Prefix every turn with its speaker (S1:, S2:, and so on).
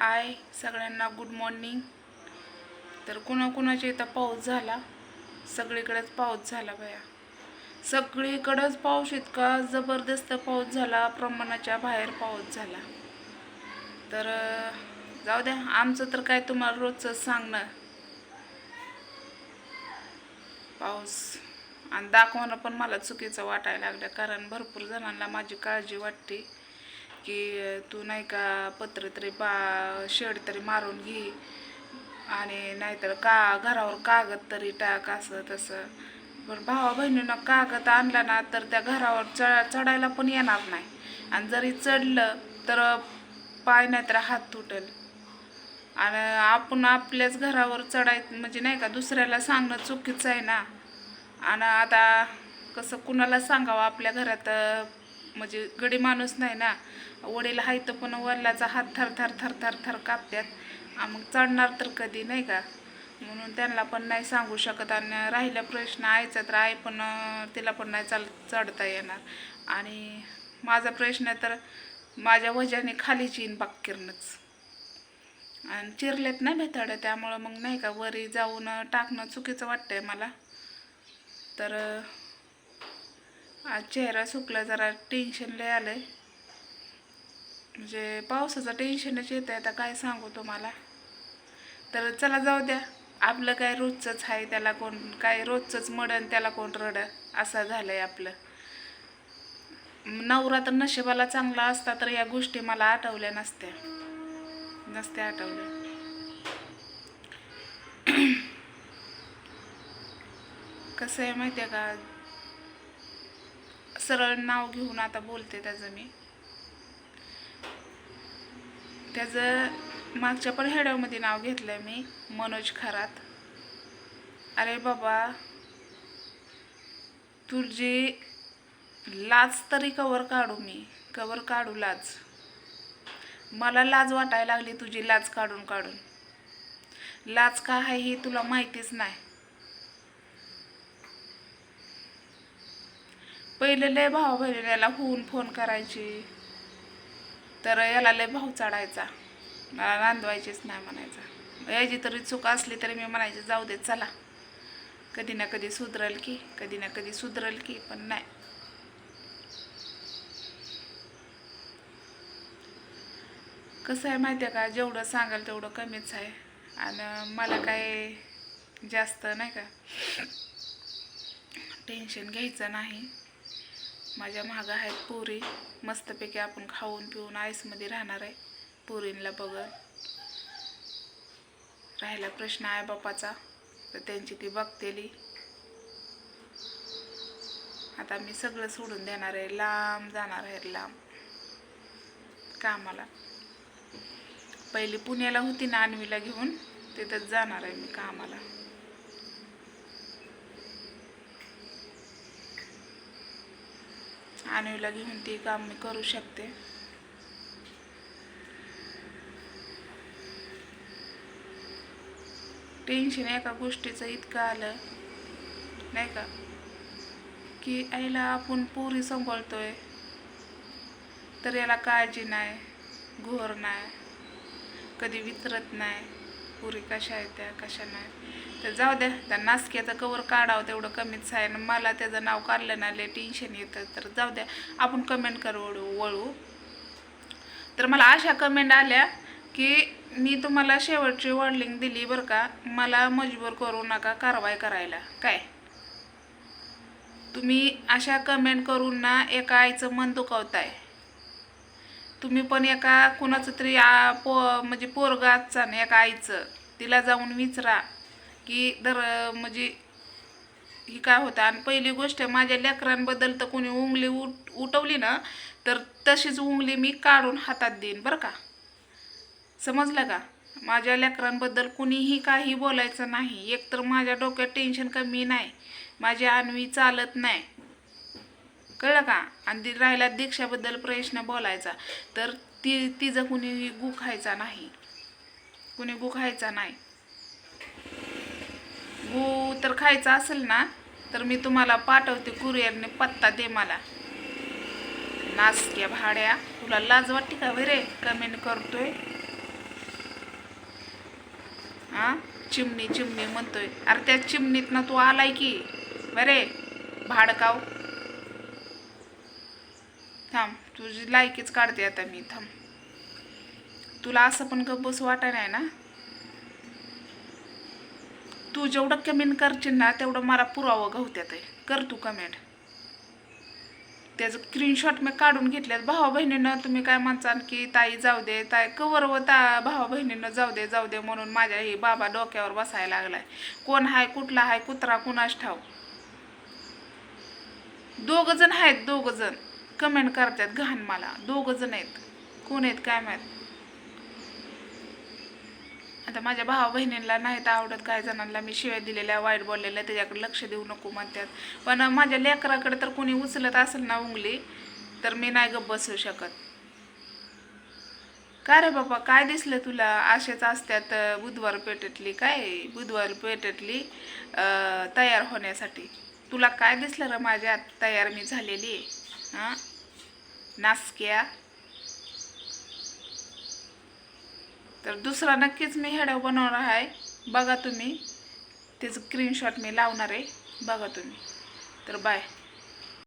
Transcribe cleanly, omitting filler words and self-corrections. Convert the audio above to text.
S1: हाय सगळ्यांना, good morning. तर कुणाकुणाच्या इथं पाऊस झाला, सगळीकडेच पाऊस झाला बया. सगळीकडेच पाऊस, इतका जबरदस्त पाऊस झाला, प्रमाणाच्या बाहेर पाऊस झाला. तर जाऊ द्या, आमचं तर काय तुम्हाला रोजच सांगणं पाऊस. आणि दाखवणं पण मला चुकीचं वाटायला लागलं, कारण भरपूर जणांना माझी काळजी वाटते की तू नाही का पत्र तरी शेड तरी मारून घे, आणि नाहीतर घरावर कागद तरी टाक, असं तसं. पण भावा बहिणीनं कागद आणला ना तर त्या घरावर चढायला पण येणार नाही, आणि जरी चढलं तर पाय नाही तर हात तुटल. आणि आपण आपल्याच घरावर चढायचं म्हणजे नाही का, दुसऱ्याला सांगणं चुकीचं आहे ना. आणि आता कसं कुणाला सांगावं, आपल्या घरात म्हणजे गडी माणूस नाही ना, वडील आहे तर पण वडिलाचा हात थर थर थर थर थर कापतात. मग चढणार तर कधी, नाही का. म्हणून त्यांना पण नाही सांगू शकत. आणि राहिला प्रश्न आईचा, तर आई पण तिला पण नाही चढता येणार. आणि माझा प्रश्न तर माझ्या वजाने खालीच येईन बाक्कीरनंच. आणि चिरलेत ना भेताडं, त्यामुळं मग नाही का वरी जाऊन टाकणं चुकीचं वाटतंय मला. तर आज चेहरा सुकला, जरा टेन्शन लय आलंय. म्हणजे पावसाचं टेन्शनच येत आहे, आता काय सांगू तुम्हाला. तर चला जाऊ द्या, आपलं काय रोजचंच आहे, त्याला कोण काय रोजचंच मडन त्याला कोण रड, असं झालंय आपलं. नवरा तर नशिबाला चांगला असता तर या गोष्टी मला आठवल्या नसत्या आठवल्या. कसं आहे माहिती आहे का, सरळ नाव घेऊन आता बोलते त्याचं मागच्या पण हेड्यामध्ये नाव घेतलंय मी, मनोज खरात. अरे बाबा, तुझी लाज तरी कवर काढू लाज. मला लाज वाटायला लागली तुझी लाज काढून काढून. लाज का आहे हे तुला माहितीच नाही. पहिले लय भाऊ बहिणी याला होऊन फोन करायची, तर याला लय भाऊ चढायचा, मला नांदवायचीच नाही म्हणायचा. याची तरी चूक असली तरी मी म्हणायचे जाऊ दे, चला कधी ना कधी सुधरल की, पण नाही. कसं आहे माहिती आहे का, जेवढं सांगाल तेवढं कमीच आहे. आणि मला काय जास्त नाही का टेन्शन घ्यायचं नाही. माझ्या मागं आहेत पोरी, मस्तपैकी आपण खाऊन पिऊन आईसमध्ये राहणार आहे, पोरींना बघत. राहिला प्रश्न आहे बापाचा, तर त्यांची ती बघतेली. आता मी सगळं सोडून देणार आहे, लांब जाणार आहे, लांब कामाला. पहिली पुण्याला होती ना अन्वीला घेऊन, तिथंच जाणार आहे मी कामाला. अन्वीला घेऊन ती काम मी करू शकते. टेन्शन एका गोष्टीचं इतकं आलं नाही का, की आईला आपण पोरी सांभाळतोय तर याला काळजी नाही, घोर नाही, कधी विचारत नाही पोरी कशा आहेत त्या कशा नाही. तर जाऊ द्या, त्या नासक्याचं कवर काढावं तेवढं कमीच आहे. आणि मला त्याचं नाव काढलं ना लय टेन्शन येतं. तर जाऊ द्या, आपण कमेंट करू वळू. तर मला अशा कमेंट आल्या की मी तुम्हाला शेवटची वॉर्निंग दिली बरं का, मला मजबूर करू नका कारवाई करायला. काय तुम्ही अशा कमेंट करून ना एका आईचं मन दुखवताय. तुम्ही पण एका कुणाचं तरी म्हणजे पोरगाचा ना एका आईचं, तिला जाऊन विचारा की म्हणजे ही काय होतं. आणि पहिली गोष्ट, माझ्या लेकरांबद्दल तर कोणी उंगली उठवली ना तर तशीच उंगली मी काढून हातात देईन बरं का, समजलं का. माझ्या लेकरांबद्दल कुणीही काही बोलायचं नाही. एकतर माझ्या डोक्यात टेन्शन कमी नाही, माझी अन्वी चालत नाही, कळलं का. आणि राहिला दीक्षाबद्दल प्रश्न बोलायचा, तर तिचं कुणी गु खायचा नाही, गु तर खायचा असेल ना तर मी तुम्हाला पाठवते कुरिअरने, पत्ता दे मला. नासक्या भाड्या, तुला लाज वाटते का रे कमेंट करतोय. हां, चिमणी चिमणी म्हणतोय. अरे त्या चिमणीतनं तू आलाय की बरे भाडकाव. थांब, तुझी लायकीच काढते आता मी. थांब, तुला असं पण गप्प बस वाटाय नाही ना. तू जेवढं कमेंट करशील ना तेवढं मला पुरावं गवत्यात आहे. कर तू कमेंट. त्याचं स्क्रीनशॉट मी काढून घेतल्यात. भावा बहिणीनं तुम्ही काय म्हणसान की ताई जाऊ दे, ताई कवर व भावा बहिणीनं जाऊ दे म्हणून माझ्या ही बाबा डोक्यावर बसायला लागलाय. कोण हाय, कुठला हाय कुत्रा कुणास ठाव. 2 जण आहेत, 2 जण कमेंट करतात घाण मला. 2 जण आहेत, कोण आहेत काय माहीत. आता माझ्या भावा बहिणींना नाहीत आवडत, काही जणांना मी शिव्या दिलेल्या, वाईट बोललेल्या, त्याच्याकडे लक्ष देऊ नको म्हणतात. पण माझ्या लेकराकडे तर कोणी उचलत असेल ना उंगली तर मी नाही गप्प बसू शकत. काय रे बाबा, काय दिसलं तुला? असेच असतात बुधवार पेठेतली, काय बुधवार पेठेतली तयार होण्यासाठी. तुला काय दिसलं रे माझ्यात तयार मी झालेली? हां, नासक्या. तर दुसरा नक्कीच मी हेडव बनवणार आहे, बघा तुम्ही. त्याचं स्क्रीनशॉट मी लावणार आहे, बघा तुम्ही. तर बाय.